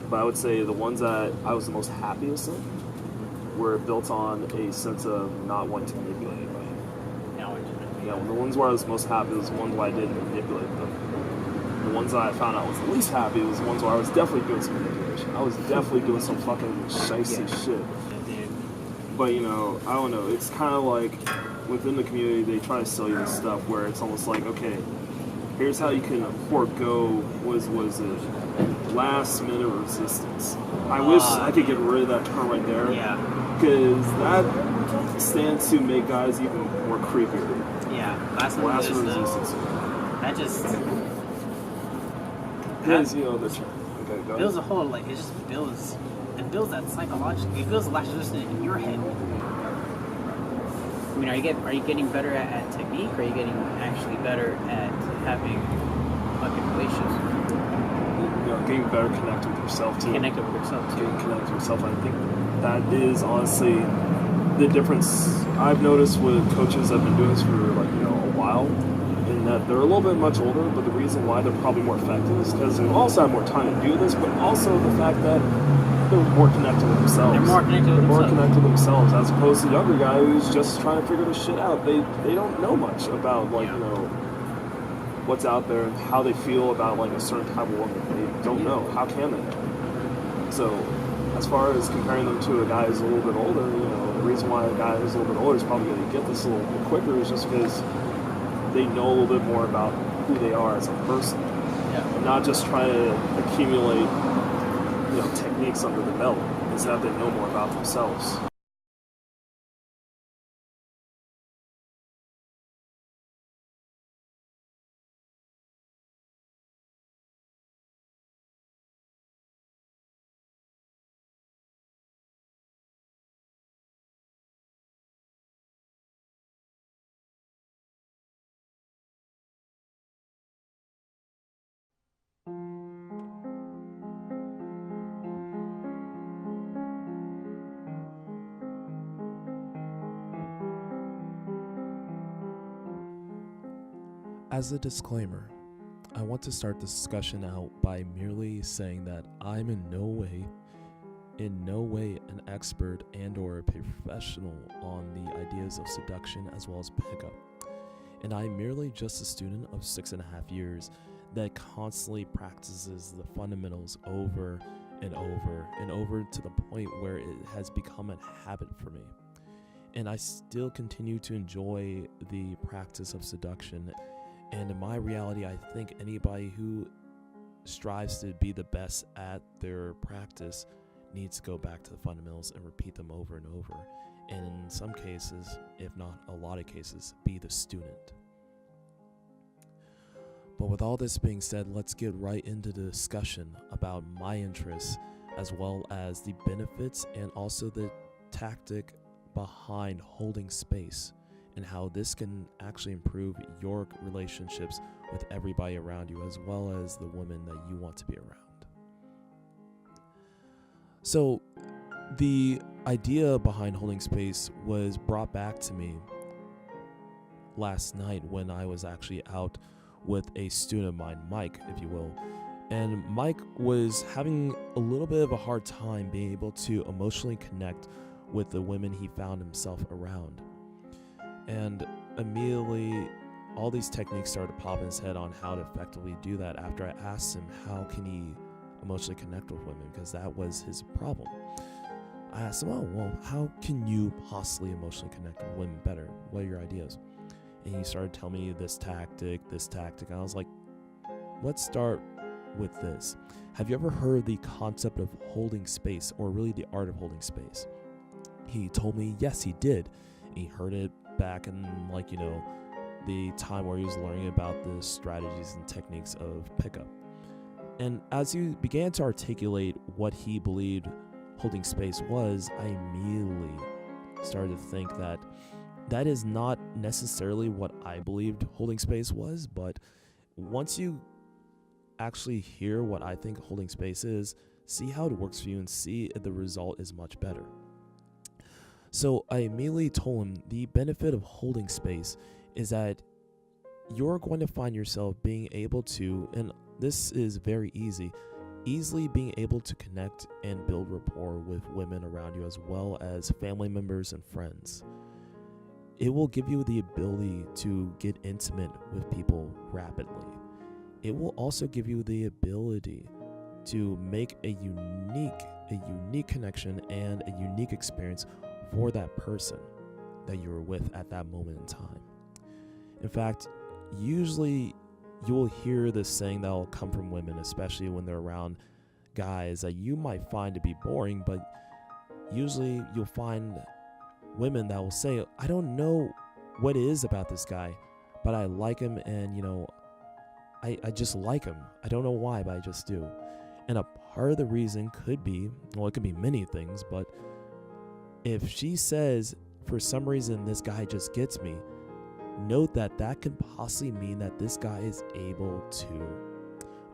But I would say the ones that I was the most happiest in were built on a sense of not wanting to manipulate anybody. Yeah, the ones where I was most happy was the ones where I didn't manipulate them. The ones that I found out was the least happy was the ones where I was definitely doing some manipulation. I was definitely doing some fucking shicey shit. But, you know, I don't know. It's kind of like within the community, they try to sell you this stuff where it's almost like, okay, here's how you can forego was it last minute resistance. I wish I could get rid of that term right there. Yeah. Because that stands to make guys even more creepier. Yeah. Last minute resistance. That just because, you know, the term. Okay, go builds a whole, like, it builds that psychologically, it builds a last resistance in your head. I mean, are you getting better at technique, or are you getting actually better at having fucking relationships? You know, getting better connected with yourself too. Getting connected with yourself. I think that is honestly the difference I've noticed with coaches that have been doing this for, like, you know, a while, in that they're a little bit much older, but the reason why they're probably more effective is because they also have more time to do this, but also the fact that they're more connected with themselves. They're more connected with themselves as opposed to the younger guy who's just trying to figure this shit out. They don't know much about, like, you know, what's out there and how they feel about, like, a certain type of woman. They don't know. How can they know? So as far as comparing them to a guy who's a little bit older, you know, the reason why a guy who's a little bit older is probably going to get this a little bit quicker is just because they know a little bit more about who they are as a person. Yeah. And not just trying to accumulate, you know, techniques under the belt. Is that they know more about themselves. As a disclaimer, I want to start this discussion out by merely saying that I'm in no way an expert and or a professional on the ideas of seduction as well as pickup. And I'm merely just a student of 6.5 years that constantly practices the fundamentals over and over and over to the point where it has become a habit for me. And I still continue to enjoy the practice of seduction. And in my reality, I think anybody who strives to be the best at their practice needs to go back to the fundamentals and repeat them over and over. And in some cases, if not a lot of cases, be the student. But with all this being said, let's get right into the discussion about my interests as well as the benefits and also the tactic behind holding space, and how this can actually improve your relationships with everybody around you as well as the women that you want to be around. So the idea behind holding space was brought back to me last night when I was actually out with a student of mine, Mike, if you will. And Mike was having a little bit of a hard time being able to emotionally connect with the women he found himself around. And immediately, all these techniques started to pop in his head on how to effectively do that after I asked him how can he emotionally connect with women, because that was his problem. I asked him, how can you possibly emotionally connect with women better? What are your ideas? And he started telling me this tactic. And I was like, let's start with this. Have you ever heard the concept of holding space, or really the art of holding space? He told me yes, he did. He heard it back in, the time where he was learning about the strategies and techniques of pickup. And as he began to articulate what he believed holding space was, I immediately started to think that that is not necessarily what I believed holding space was, but once you actually hear what I think holding space is, see how it works for you and see if the result is much better. So I immediately told him the benefit of holding space is that you're going to find yourself being able to, and this is very easy easily being able to connect and build rapport with women around you, as well as family members and friends. It will give you the ability to get intimate with people rapidly. It will also give you the ability to make a unique connection and a unique experience for that person that you were with at that moment in time. In fact, usually you will hear this saying that will come from women, especially when they're around guys that you might find to be boring, but usually you'll find women that will say, I don't know what it is about this guy, but I like him, and I just like him. I don't know why, but I just do. And a part of the reason could be, well, it could be many things, but if she says, for some reason, this guy just gets me, note that that could possibly mean that this guy is able to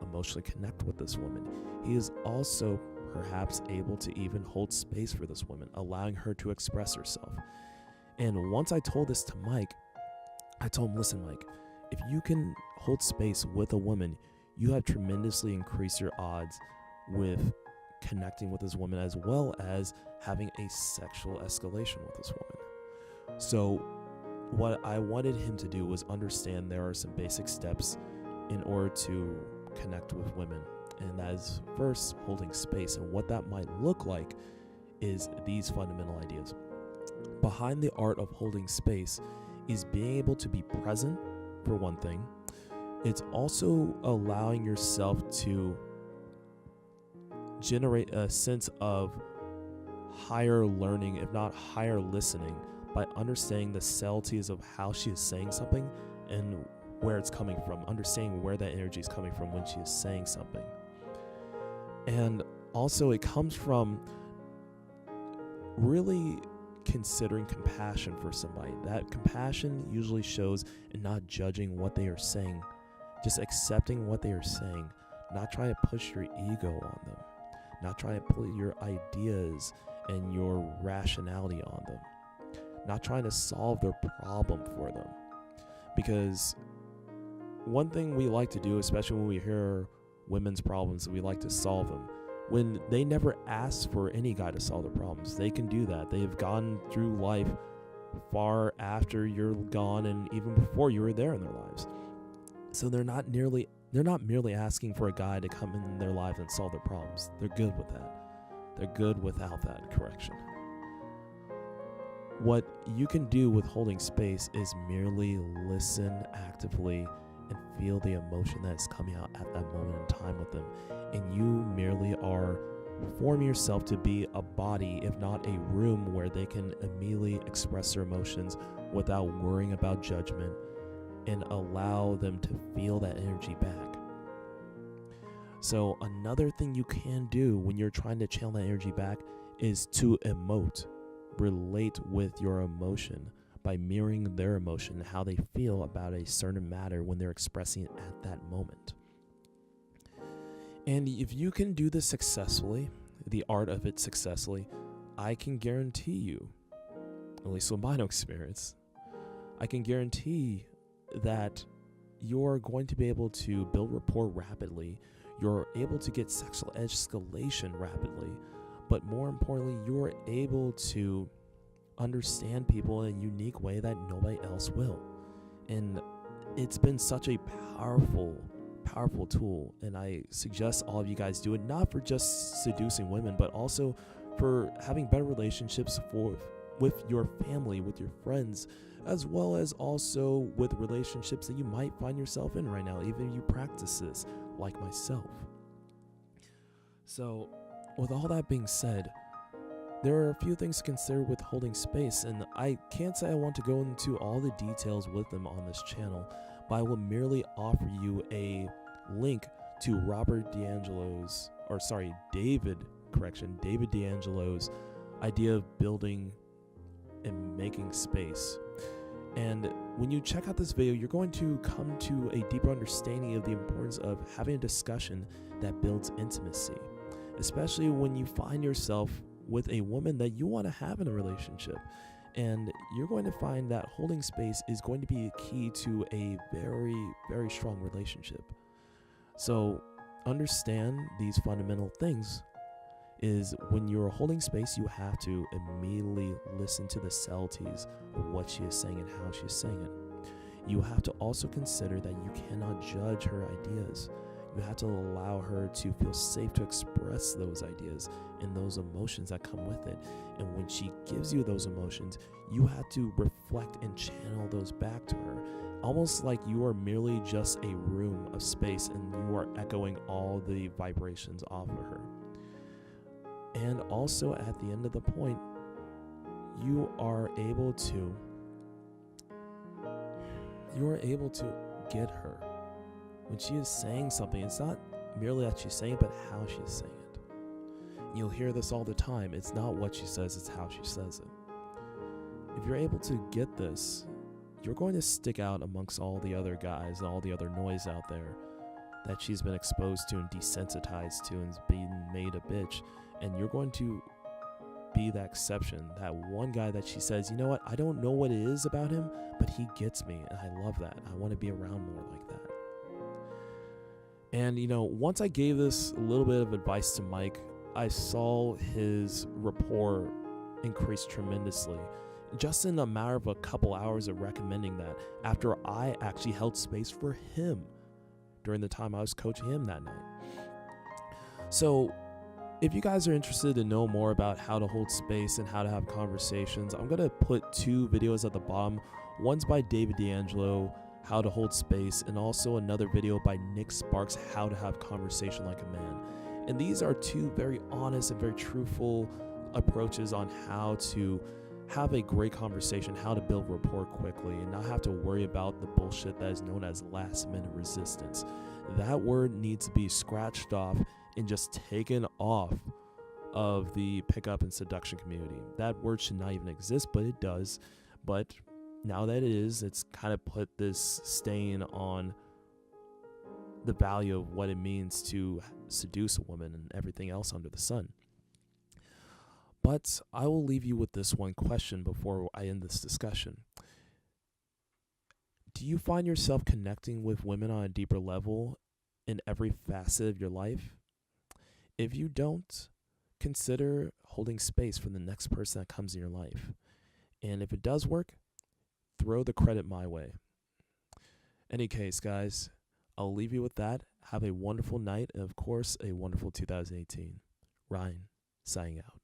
emotionally connect with this woman. He is also perhaps able to even hold space for this woman, allowing her to express herself. And once I told this to Mike, I told him, listen, Mike, if you can hold space with a woman, you have tremendously increased your odds with connecting with this woman, as well as having a sexual escalation with this woman. So what I wanted him to do was understand there are some basic steps in order to connect with women. And that is first holding space. And what that might look like is these fundamental ideas. Behind the art of holding space is being able to be present, for one thing. It's also allowing yourself to generate a sense of higher learning, if not higher listening, by understanding the subtleties of how she is saying something and where it's coming from, understanding where that energy is coming from when she is saying something. And also it comes from really considering compassion for somebody. That compassion usually shows in not judging what they are saying, just accepting what they are saying, not trying to push your ego on them, not trying to put your ideas and your rationality on them, not trying to solve their problem for them. Because one thing we like to do, especially when we hear women's problems, we like to solve them. When they never ask for any guy to solve their problems, they can do that. They have gone through life far after you're gone and even before you were there in their lives. So they're not merely asking for a guy to come in their lives and solve their problems. They're good with that. They're good without that correction. What you can do with holding space is merely listen actively and feel the emotion that is coming out at that moment in time with them. And you merely are forming yourself to be a body, if not a room, where they can immediately express their emotions without worrying about judgment, and allow them to feel that energy back. So another thing you can do when you're trying to channel that energy back is to emote, relate with your emotion by mirroring their emotion and how they feel about a certain matter when they're expressing it at that moment. And if you can do this successfully, the art of it successfully, I can guarantee you, at least with my own experience, I can guarantee that you're going to be able to build rapport rapidly. You're able to get sexual escalation rapidly, but more importantly, you're able to understand people in a unique way that nobody else will. And it's been such a powerful tool, and I suggest all of you guys do it, not for just seducing women, but also for having better relationships with your family, with your friends, as well as also with relationships that you might find yourself in right now, even if you practice this, like myself. So, with all that being said, there are a few things to consider with holding space, and I can't say I want to go into all the details with them on this channel, but I will merely offer you a link to David D'Angelo's idea of building and making space. And when you check out this video, you're going to come to a deeper understanding of the importance of having a discussion that builds intimacy, especially when you find yourself with a woman that you want to have in a relationship. And you're going to find that holding space is going to be a key to a very, very strong relationship. So understand these fundamental things is when you're holding space, you have to immediately listen to the subtleties of what she is saying and how she's saying it. You have to also consider that you cannot judge her ideas. You have to allow her to feel safe to express those ideas and those emotions that come with it. And when she gives you those emotions, you have to reflect and channel those back to her, almost like you are merely just a room of space and you are echoing all the vibrations off of her. And also at the end of the point, you are able to get her. When she is saying something, it's not merely that she's saying it, but how she's saying it. You'll hear this all the time. It's not what she says, it's how she says it. If you're able to get this, you're going to stick out amongst all the other guys and all the other noise out there that she's been exposed to and desensitized to and being made a bitch. And you're going to be that exception, that one guy that she says, you know what, I don't know what it is about him, but he gets me, and I love that. I want to be around more like that. And, once I gave this a little bit of advice to Mike, I saw his rapport increase tremendously. Just in a matter of a couple hours of recommending that, after I actually held space for him during the time I was coaching him that night. So, if you guys are interested to know more about how to hold space and how to have conversations, I'm going to put 2 videos at the bottom. One's by David D'Angelo, How to Hold Space, and also another video by Nick Sparks, How to Have Conversation Like a Man. And these are 2 very honest and very truthful approaches on how to have a great conversation, how to build rapport quickly, and not have to worry about the bullshit that is known as last-minute resistance. That word needs to be scratched off and just taken off of the pickup and seduction community. That word should not even exist, but it does. But now that it is, it's kind of put this stain on the value of what it means to seduce a woman and everything else under the sun. But I will leave you with this one question before I end this discussion. Do you find yourself connecting with women on a deeper level in every facet of your life? If you don't, consider holding space for the next person that comes in your life. And if it does work, throw the credit my way. Any case, guys, I'll leave you with that. Have a wonderful night and, of course, a wonderful 2018. Ryan, signing out.